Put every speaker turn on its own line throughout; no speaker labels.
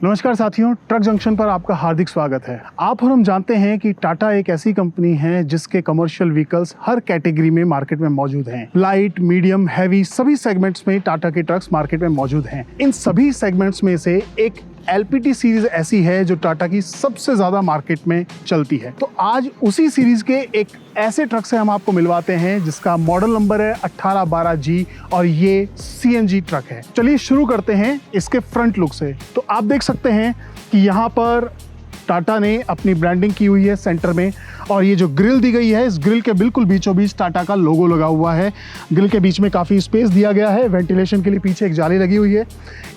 नमस्कार साथियों, truck junction पर आपका हार्दिक स्वागत है। आप और हम जानते हैं कि टाटा एक ऐसी कंपनी है जिसके कमर्शियल व्हीकल्स हर कैटेगरी में मार्केट में मौजूद हैं। लाइट, मीडियम, हैवी सभी सेगमेंट्स में टाटा के ट्रक्स मार्केट में मौजूद हैं। इन सभी सेगमेंट्स में से एक LPT सीरीज ऐसी है जो टाटा की सबसे ज्यादा मार्केट में चलती है। तो आज उसी सीरीज के एक ऐसे ट्रक से हम आपको मिलवाते हैं जिसका मॉडल नंबर है 1812G और ये CNG ट्रक है। चलिए शुरू करते हैं इसके फ्रंट लुक से। तो आप देख सकते हैं कि यहाँ पर टाटा ने अपनी ब्रांडिंग की हुई है सेंटर में, और ये जो ग्रिल दी गई है, इस ग्रिल के बिल्कुल बीचों बीच टाटा का लोगो लगा हुआ है। ग्रिल के बीच में काफ़ी स्पेस दिया गया है, वेंटिलेशन के लिए पीछे एक जाली लगी हुई है।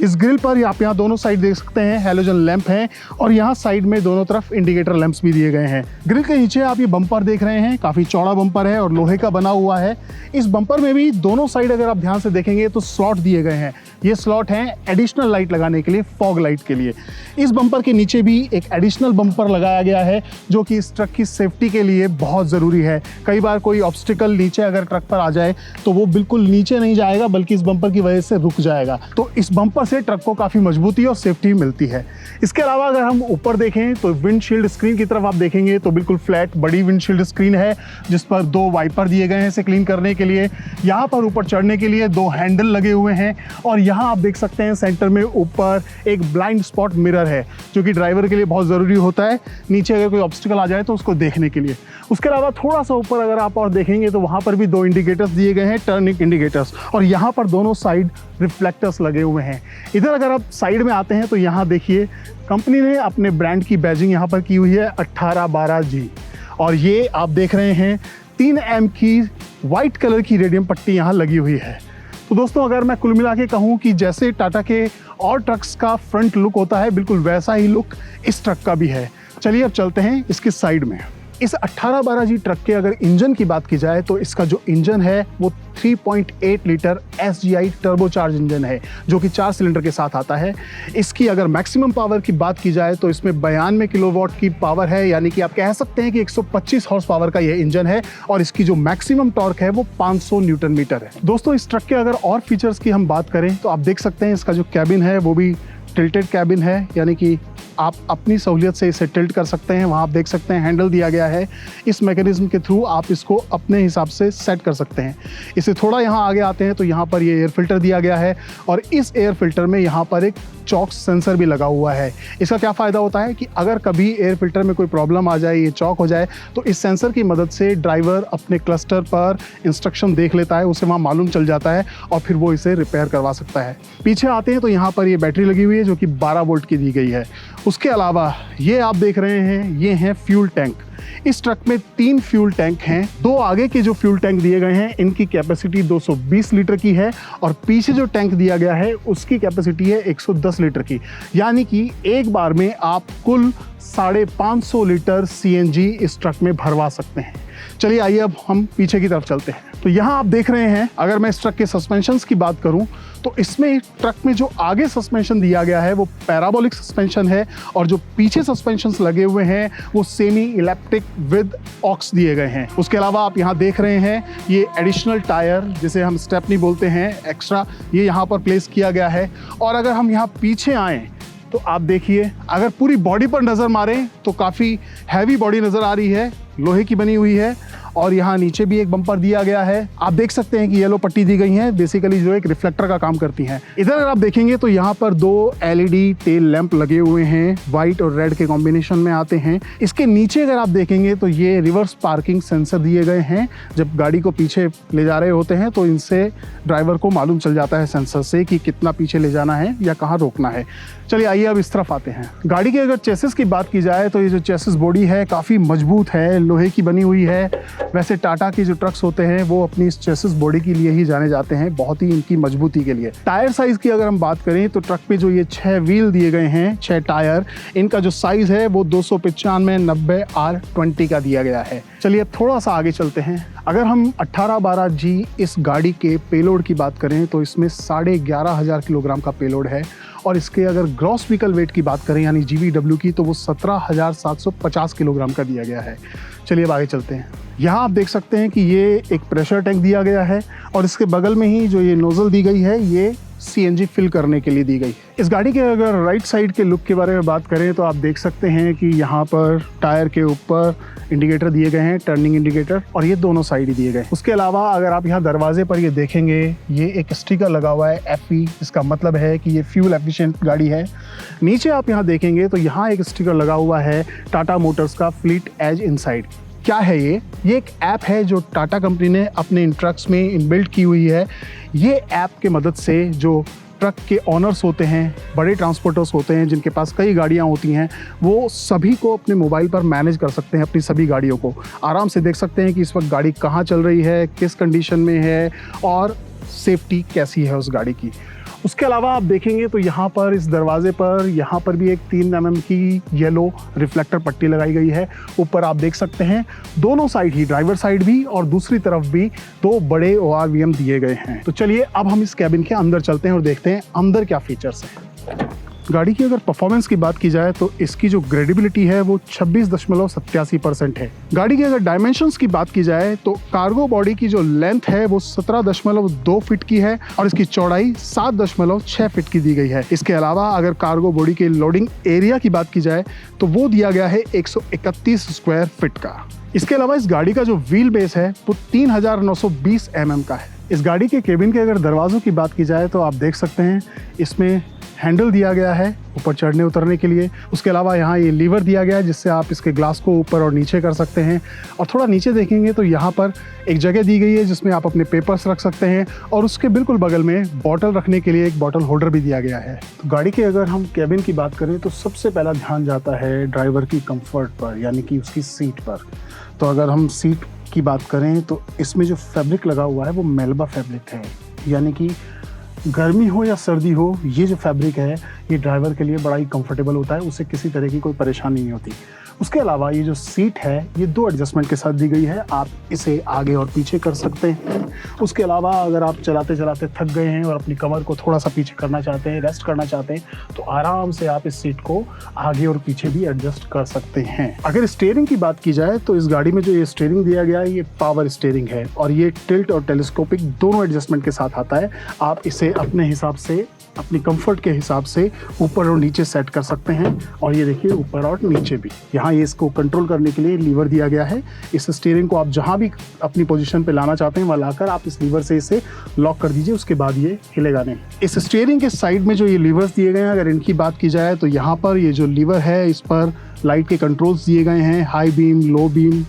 इस ग्रिल पर आप यहाँ दोनों साइड देख सकते हैं हैलोजन लैंप हैं, और यहाँ साइड में दोनों तरफ इंडिकेटर लैंप्स भी दिए गए हैं। ग्रिल के नीचे आप ये बम्पर देख रहे हैं, काफ़ी चौड़ा बम्पर है और लोहे का बना हुआ है। इस बम्पर में भी दोनों साइड अगर आप ध्यान से देखेंगे तो स्लॉट दिए गए हैं। ये स्लॉट हैं एडिशनल लाइट लगाने के लिए, फॉग लाइट के लिए। इस बम्पर के नीचे भी एक एडिशनल बम्पर लगाया गया है जो कि इस ट्रक की सेफ्टी के लिए बहुत ज़रूरी है। कई बार कोई ऑब्स्टिकल नीचे अगर ट्रक पर आ जाए तो वो बिल्कुल नीचे नहीं जाएगा बल्कि इस बम्पर की वजह से रुक जाएगा। तो इस बम्पर से ट्रक को काफ़ी मजबूती और सेफ्टी मिलती है। इसके अलावा अगर हम ऊपर देखें तो विंडशील्ड स्क्रीन की तरफ आप देखेंगे तो बिल्कुल फ्लैट बड़ी विंडशील्ड स्क्रीन है जिस पर 2 वाइपर दिए गए हैं इसे क्लीन करने के लिए। यहाँ पर ऊपर चढ़ने के लिए 2 हैंडल लगे हुए हैं, और यहाँ आप देख सकते हैं सेंटर में ऊपर एक ब्लाइंड स्पॉट मिरर है जो कि ड्राइवर के लिए बहुत ज़रूरी होता है, नीचे अगर कोई ऑब्स्टिकल आ जाए तो उसको देखने के लिए। उसके अलावा थोड़ा सा ऊपर अगर आप और देखेंगे तो वहाँ पर भी 2 इंडिकेटर्स दिए गए हैं, टर्निंग इंडिकेटर्स, और यहाँ पर दोनों साइड रिफ्लेक्टर्स लगे हुए हैं। इधर अगर आप साइड में आते हैं तो यहाँ देखिए कंपनी ने अपने ब्रांड की बैजिंग यहाँ पर की हुई है 1812G, और ये आप देख रहे हैं 3M की वाइट कलर की रेडियम पट्टी यहाँ लगी हुई है। तो दोस्तों अगर मैं कुल मिला के कहूँ कि जैसे टाटा के और ट्रक्स का फ्रंट लुक होता है बिल्कुल वैसा ही लुक इस ट्रक का भी है। चलिए अब चलते हैं इसकी साइड में। इस 1812G ट्रक के अगर इंजन की बात की जाए तो इसका जो इंजन है वो 3.8 लीटर SGI टर्बोचार्ज इंजन है जो कि 4 सिलेंडर के साथ आता है। इसकी अगर मैक्सिमम पावर की बात की जाए तो इसमें 92 किलोवाट की पावर है, यानी कि आप कह सकते हैं कि 125 हॉर्स पावर का यह इंजन है, और इसकी जो मैक्सिमम टॉर्क है वो 500 न्यूटन मीटर है। दोस्तों इस ट्रक के अगर और फीचर्स की हम बात करें तो आप देख सकते हैं इसका जो कैबिन है वो भी टिल्टेड कैबिन है, यानी कि आप अपनी सहूलियत से इसे टिल्ट कर सकते हैं। वहाँ आप देख सकते हैं हैंडल दिया गया है, इस मैकेनिज्म के थ्रू आप इसको अपने हिसाब से सेट कर सकते हैं। इसे थोड़ा यहाँ आगे आते हैं तो यहाँ पर ये एयर फिल्टर दिया गया है, और इस एयर फिल्टर में यहाँ पर एक चॉक सेंसर भी लगा हुआ है। इसका क्या फ़ायदा होता है कि अगर कभी एयर फिल्टर में कोई प्रॉब्लम आ जाए, ये चॉक हो जाए, तो इस सेंसर की मदद से ड्राइवर अपने क्लस्टर पर इंस्ट्रक्शन देख लेता है, उसे वहाँ मालूम चल जाता है और फिर वो इसे रिपेयर करवा सकता है। पीछे आते हैं तो यहाँ पर ये बैटरी लगी हुई है जो कि 12 वोल्ट की दी गई है। उसके अलावा ये आप देख रहे हैं ये हैं फ्यूल टैंक। इस ट्रक में 3 फ्यूल टैंक हैं। 2 आगे के जो फ्यूल टैंक दिए गए हैं इनकी कैपेसिटी 220 लीटर की है, और पीछे जो टैंक दिया गया है उसकी कैपेसिटी है 110 लीटर की, यानी कि एक बार में आप कुल 550 लीटर CNG इस ट्रक में भरवा सकते हैं। चलिए आइए अब हम पीछे की तरफ चलते हैं। तो यहाँ आप देख रहे हैं, अगर मैं इस ट्रक के सस्पेंशंस की बात करूँ तो इसमें ट्रक में जो आगे सस्पेंशन दिया गया है वो पैराबोलिक सस्पेंशन है, और जो पीछे सस्पेंशंस लगे हुए हैं वो सेमी इलेप्टिक विद ऑक्स दिए गए हैं। उसके अलावा आप यहाँ देख रहे हैं ये एडिशनल टायर, जिसे हम स्टेपनी बोलते हैं, एक्स्ट्रा, ये यहाँ पर प्लेस किया गया है। और अगर हम यहाँ पीछे आएँ तो आप देखिए, अगर पूरी बॉडी पर नज़र मारें तो काफ़ी हैवी बॉडी नज़र आ रही है, लोहे की बनी हुई है, और यहाँ नीचे भी एक बम्पर दिया गया है। आप देख सकते हैं कि येलो पट्टी दी गई है, बेसिकली जो एक रिफ्लेक्टर का काम करती हैं। इधर अगर आप देखेंगे तो यहाँ पर 2 LED टेल लैंप लगे हुए हैं, वाइट और रेड के कॉम्बिनेशन में आते हैं। इसके नीचे अगर आप देखेंगे तो ये रिवर्स पार्किंग सेंसर दिए गए हैं। जब गाड़ी को पीछे ले जा रहे होते हैं तो इनसे ड्राइवर को मालूम चल जाता है सेंसर से कि कितना पीछे ले जाना है या कहाँ रोकना है। चलिए आइए अब इस तरफ आते हैं। गाड़ी की अगर चेसिस की बात की जाए तो ये जो चेसिस बॉडी है काफ़ी मजबूत है, लोहे की बनी हुई है। वैसे टाटा के जो ट्रक्स होते हैं वो अपनी इस चेसिस बॉडी के लिए ही जाने जाते हैं, बहुत ही इनकी मजबूती के लिए। टायर साइज़ की अगर हम बात करें तो ट्रक पे जो ये 6 व्हील दिए गए हैं, 6 टायर, इनका जो साइज़ है वो 295/90 R20 का दिया गया है। चलिए अब थोड़ा सा आगे चलते हैं। अगर हम 1812G इस गाड़ी के पेलोड की बात करें तो इसमें 11,500 किलोग्राम का पेलोड है, और इसके अगर ग्रॉस व्हीकल वेट की बात करें यानी GVW की तो वो 17,750 किलोग्राम का दिया गया है। चलिए अब आगे चलते हैं। यहाँ आप देख सकते हैं कि ये एक प्रेशर टैंक दिया गया है, और इसके बगल में ही जो ये नोज़ल दी गई है ये CNG फिल करने के लिए दी गई है। इस गाड़ी के अगर राइट साइड के लुक के बारे में बात करें तो आप देख सकते हैं कि यहाँ पर टायर के ऊपर इंडिकेटर दिए गए हैं, टर्निंग इंडिकेटर, और ये दोनों साइड ही दिए गए। उसके अलावा अगर आप यहाँ दरवाजे पर ये देखेंगे, ये एक स्टिकर लगा हुआ है FE, इसका मतलब है कि ये फ्यूल एफिशिएंट गाड़ी है। नीचे आप यहाँ देखेंगे तो यहाँ एक स्टिकर लगा हुआ है टाटा मोटर्स का फ्लीट एज इनसाइड। क्या है ये एक ऐप है जो टाटा कंपनी ने अपने इन ट्रक्स में इनबिल्ट की हुई है। ये ऐप के मदद से जो ट्रक के ऑनर्स होते हैं, बड़े ट्रांसपोर्टर्स होते हैं जिनके पास कई गाड़ियां होती हैं, वो सभी को अपने मोबाइल पर मैनेज कर सकते हैं। अपनी सभी गाड़ियों को आराम से देख सकते हैं कि इस वक्त गाड़ी कहाँ चल रही है, किस कंडीशन में है और सेफ्टी कैसी है उस गाड़ी की। उसके अलावा आप देखेंगे तो यहाँ पर इस दरवाजे पर यहाँ पर भी एक 3 mm की येलो रिफ्लेक्टर पट्टी लगाई गई है। ऊपर आप देख सकते हैं दोनों साइड ही, ड्राइवर साइड भी और दूसरी तरफ भी 2 बड़े ORVM दिए गए हैं। तो चलिए अब हम इस कैबिन के अंदर चलते हैं और देखते हैं अंदर क्या फीचर्स हैं। गाड़ी की अगर परफॉर्मेंस की बात की जाए तो इसकी जो ग्रेडेबिलिटी है वो 26.87% है। गाड़ी की अगर डायमेंशंस की बात की जाए तो कार्गो बॉडी की जो लेंथ है वो 17.2 फीट की है और इसकी चौड़ाई 7.6 फीट की दी गई है। इसके अलावा अगर कार्गो बॉडी के लोडिंग एरिया की बात की जाए तो वो दिया गया है 131 स्क्वायर फीट का। इसके अलावा इस गाड़ी का जो व्हील बेस है वो 3920 mm का है। इस गाड़ी के केबिन के अगर दरवाजों की बात की जाए तो आप देख सकते हैं इसमें हैंडल दिया गया है ऊपर चढ़ने उतरने के लिए। उसके अलावा यहाँ ये लीवर दिया गया है जिससे आप इसके ग्लास को ऊपर और नीचे कर सकते हैं। और थोड़ा नीचे देखेंगे तो यहाँ पर एक जगह दी गई है जिसमें आप अपने पेपर्स रख सकते हैं और उसके बिल्कुल बगल में बॉटल रखने के लिए एक बॉटल होल्डर भी दिया गया है। तो गाड़ी के अगर हम कैबिन की बात करें तो सबसे पहला ध्यान जाता है ड्राइवर की कंफर्ट पर, यानी कि उसकी सीट पर। तो अगर हम सीट की बात करें तो इसमें जो फैब्रिक लगा हुआ है वो मेल्बा फैब्रिक है, यानी कि गर्मी हो या सर्दी हो, ये जो फैब्रिक है ये ड्राइवर के लिए बड़ा ही कंफर्टेबल होता है, उससे किसी तरह की कोई परेशानी नहीं होती। उसके अलावा ये जो सीट है ये 2 एडजस्टमेंट के साथ दी गई है, आप इसे आगे और पीछे कर सकते हैं। उसके अलावा अगर आप चलाते चलाते थक गए हैं और अपनी कमर को थोड़ा सा पीछे करना चाहते हैं, रेस्ट करना चाहते हैं, तो आराम से आप इस सीट को आगे और पीछे भी एडजस्ट कर सकते हैं। अगर स्टीयरिंग की बात की जाए तो इस गाड़ी में जो ये स्टीयरिंग दिया गया है ये पावर स्टीयरिंग है और ये टिल्ट और टेलीस्कोपिक दोनों एडजस्टमेंट के साथ आता है। आप इसे अपने हिसाब से, अपनी कंफर्ट के हिसाब से ऊपर और नीचे सेट कर सकते हैं। और ये देखिए ऊपर और नीचे भी, यहाँ ये इसको कंट्रोल करने के लिए लीवर दिया गया है। इस स्टीयरिंग को आप जहाँ भी अपनी पोजीशन पे लाना चाहते हैं वहाँ लाकर आप इस लीवर से इसे लॉक कर दीजिए, उसके बाद ये हिलेगा नहीं। इस स्टीयरिंग के साइड में जो ये लीवर्स दिए गए हैं, अगर इनकी बात की जाए तो यहाँ पर ये जो लीवर है इस पर लाइट के कंट्रोल्स दिए गए हैं, हाई बीम, लो बीम।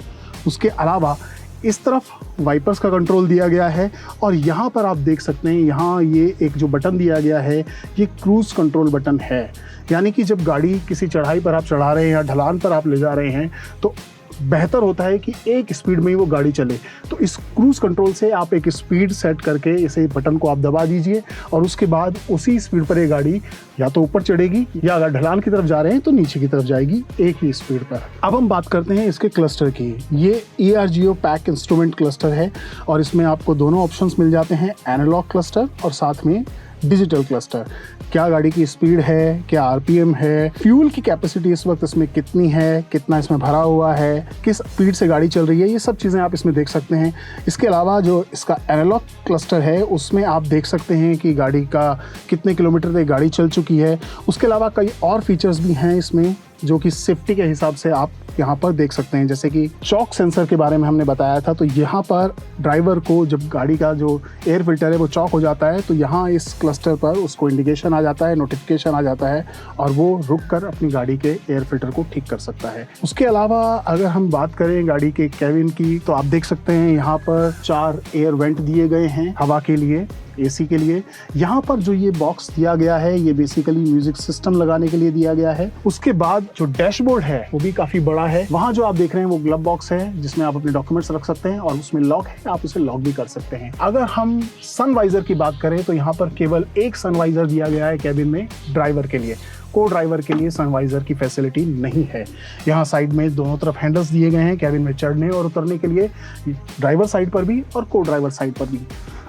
उसके अलावा इस तरफ वाइपर्स का कंट्रोल दिया गया है और यहाँ पर आप देख सकते हैं, यहाँ ये एक जो बटन दिया गया है ये क्रूज कंट्रोल बटन है, यानी कि जब गाड़ी किसी चढ़ाई पर आप चढ़ा रहे हैं या ढलान पर आप ले जा रहे हैं तो बेहतर होता है कि एक स्पीड में ही वो गाड़ी चले। तो इस क्रूज कंट्रोल से आप एक स्पीड सेट करके इसे बटन को आप दबा दीजिए और उसके बाद उसी स्पीड पर ये गाड़ी या तो ऊपर चढ़ेगी या अगर ढलान की तरफ जा रहे हैं तो नीचे की तरफ जाएगी, एक ही स्पीड पर। अब हम बात करते हैं इसके क्लस्टर की। ये ERGO पैक इंस्ट्रूमेंट क्लस्टर है और इसमें आपको दोनों ऑप्शंस मिल जाते हैं, एनालॉग क्लस्टर और साथ में डिजिटल क्लस्टर। क्या गाड़ी की स्पीड है, क्या RPM है, फ्यूल की कैपेसिटी इस वक्त इसमें कितनी है, कितना इसमें भरा हुआ है, किस स्पीड से गाड़ी चल रही है, ये सब चीज़ें आप इसमें देख सकते हैं। इसके अलावा जो इसका एनालॉग क्लस्टर है उसमें आप देख सकते हैं कि गाड़ी का कितने किलोमीटर तक गाड़ी चल चुकी है। उसके अलावा कई और फीचर्स भी हैं इसमें जो कि सेफ्टी के हिसाब से आप यहाँ पर देख सकते हैं, जैसे कि चॉक सेंसर के बारे में हमने बताया था। तो यहाँ पर ड्राइवर को जब गाड़ी का जो एयर फिल्टर है वो चॉक हो जाता है तो यहाँ इस क्लस्टर पर उसको इंडिकेशन आ जाता है, नोटिफिकेशन आ जाता है और वो रुक कर अपनी गाड़ी के एयर फिल्टर को ठीक कर सकता है। उसके अलावा अगर हम बात करें गाड़ी के कैबिन की तो आप देख सकते हैं यहाँ पर 4 एयर वेंट दिए गए हैं हवा के लिए, AC के लिए। यहाँ पर जो ये बॉक्स दिया गया है ये बेसिकली म्यूजिक सिस्टम लगाने के लिए दिया गया है। उसके बाद जो डैशबोर्ड है वो भी काफी बड़ा है। वहाँ जो आप देख रहे हैं वो ग्लव बॉक्स है जिसमें आप अपने डॉक्यूमेंट्स रख सकते हैं और उसमें लॉक है, आप उसे लॉक भी कर सकते हैं। अगर हम सनवाइजर की बात करें तो यहाँ पर केवल एक सनवाइजर दिया गया है कैबिन में ड्राइवर के लिए। को ड्राइवर के लिए सनवाइजर की फैसिलिटी नहीं है। यहाँ साइड में दोनों तरफ हैंडल्स दिए गए हैं कैबिन में चढ़ने और उतरने के लिए, ड्राइवर साइड पर भी और को ड्राइवर साइड पर भी।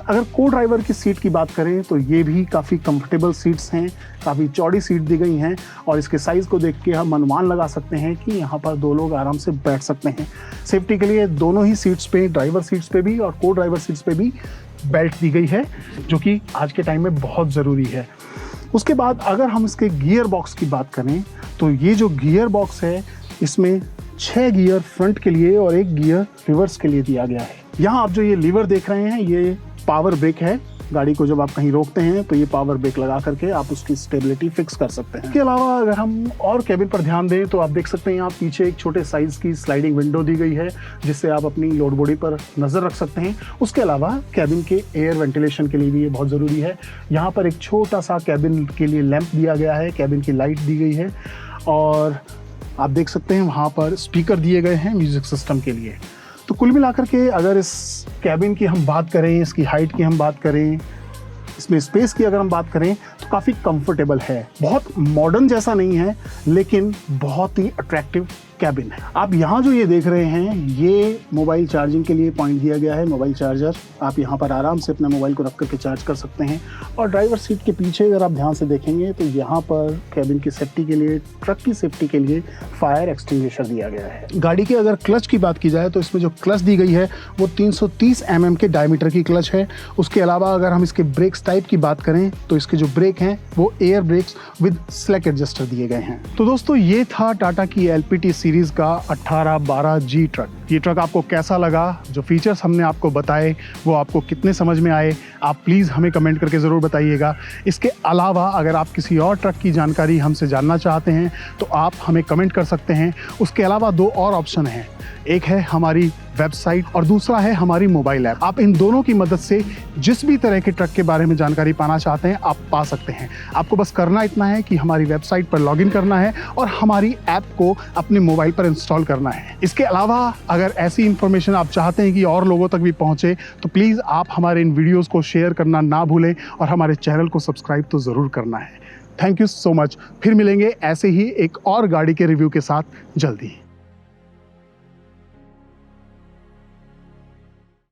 अगर को ड्राइवर की सीट की बात करें तो ये भी काफ़ी कंफर्टेबल सीट्स हैं, काफ़ी चौड़ी सीट दी गई हैं और इसके साइज़ को देख के हम अनुमान लगा सकते हैं कि यहाँ पर 2 लोग आराम से बैठ सकते हैं। सेफ्टी के लिए दोनों ही सीट्स पे, ड्राइवर सीट्स पे भी और को ड्राइवर सीट्स पे भी बेल्ट दी गई है, जो कि आज के टाइम में बहुत ज़रूरी है। उसके बाद अगर हम इसके गियर बॉक्स की बात करें तो ये जो गियर बॉक्स है इसमें 6 गियर फ्रंट के लिए और 1 गियर रिवर्स के लिए दिया गया है। यहाँ आप जो ये लीवर देख रहे हैं ये पावर ब्रेक है। गाड़ी को जब आप कहीं रोकते हैं तो ये पावर ब्रेक लगा करके आप उसकी स्टेबिलिटी फिक्स कर सकते हैं। इसके अलावा अगर हम और कैबिन पर ध्यान दें तो आप देख सकते हैं यहाँ पीछे एक छोटे साइज की स्लाइडिंग विंडो दी गई है, जिससे आप अपनी लोड बॉडी पर नज़र रख सकते हैं। उसके अलावा कैबिन के एयर वेंटिलेशन के लिए भी ये बहुत ज़रूरी है। यहाँ पर एक छोटा सा कैबिन के लिए लैंप दिया गया है, कैबिन की लाइट दी गई है और आप देख सकते हैं वहाँ पर स्पीकर दिए गए हैं म्यूज़िक सिस्टम के लिए। तो कुल मिलाकर के अगर इस कैबिन की हम बात करें, इसकी हाइट की हम बात करें, इसमें स्पेस की अगर हम बात करें तो काफ़ी कंफर्टेबल है। बहुत मॉडर्न जैसा नहीं है लेकिन बहुत ही अट्रैक्टिव कैबिन है। आप यहाँ जो ये देख रहे हैं ये मोबाइल चार्जिंग के लिए पॉइंट दिया गया है, मोबाइल चार्जर। आप यहाँ पर आराम से अपने मोबाइल को रख करके चार्ज कर सकते हैं। और ड्राइवर सीट के पीछे अगर आप ध्यान से देखेंगे तो यहाँ पर कैबिन की सेफ्टी के लिए, ट्रक की सेफ्टी के लिए फायर एक्सटिंग्विशर दिया गया है। गाड़ी के अगर क्लच की बात की जाए तो इसमें जो क्लच दी गई है वो 330 mm के डायमीटर की क्लच है। उसके अलावा अगर हम इसके ब्रेक्स टाइप की बात करें तो इसके जो ब्रेक हैं वो air brakes with slack adjuster दिए गए हैं। तो दोस्तों ये था टाटा की LPT सीरीज का 1812G ट्रक। ये ट्रक आपको कैसा लगा? जो फीचर्स हमने आपको बताए वो आपको कितने समझ में आए? आप प्लीज़ हमें कमेंट करके ज़रूर बताइएगा। इसके अलावा अगर आप किसी और ट्रक की जानकारी हमसे जानना चाहते हैं तो आप हमें कमेंट कर सकते हैं। उसके अलावा 2 और ऑप्शन हैं, एक है हमारी वेबसाइट और दूसरा है हमारी मोबाइल ऐप। आप इन दोनों की मदद से जिस भी तरह के ट्रक के बारे में जानकारी पाना चाहते हैं आप पा सकते हैं। आपको बस करना इतना है कि हमारी वेबसाइट पर लॉगिन करना है और हमारी ऐप को अपने मोबाइल पर इंस्टॉल करना है। इसके अलावा अगर ऐसी इन्फॉर्मेशन आप चाहते हैं कि और लोगों तक भी पहुंचे तो प्लीज़ आप हमारे इन वीडियोज़ को शेयर करना ना भूलें और हमारे चैनल को सब्सक्राइब तो ज़रूर करना है। Thank you so much. फिर मिलेंगे ऐसे ही एक और गाड़ी के रिव्यू के साथ जल्दी।